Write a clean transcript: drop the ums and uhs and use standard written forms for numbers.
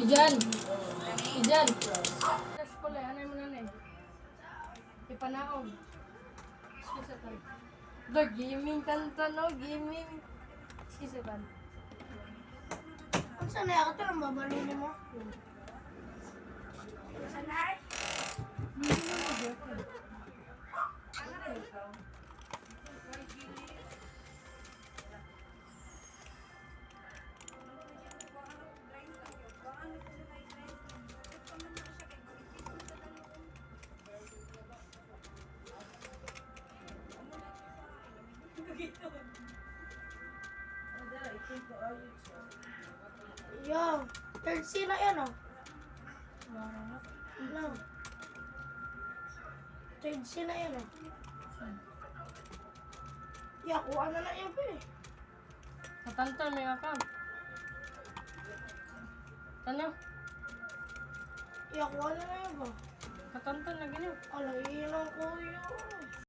Ijan. Ijan. Tapos pala, ano mo na eh. Ipanaog. Sisapan. The gaming kanta no, gaming. Sisapan. Kung saan na ako ito, ang babalunin mo? Saan na? Hindi mo mag-girlfriend. Yo, third C na yan oh. No. Third C na yan oh. Ya, kuha na lang yan pa eh. Katantan may account. Ano? Ya, kuha na lang yan ba? Katantan na ganyan. Alam, ilang ko yun.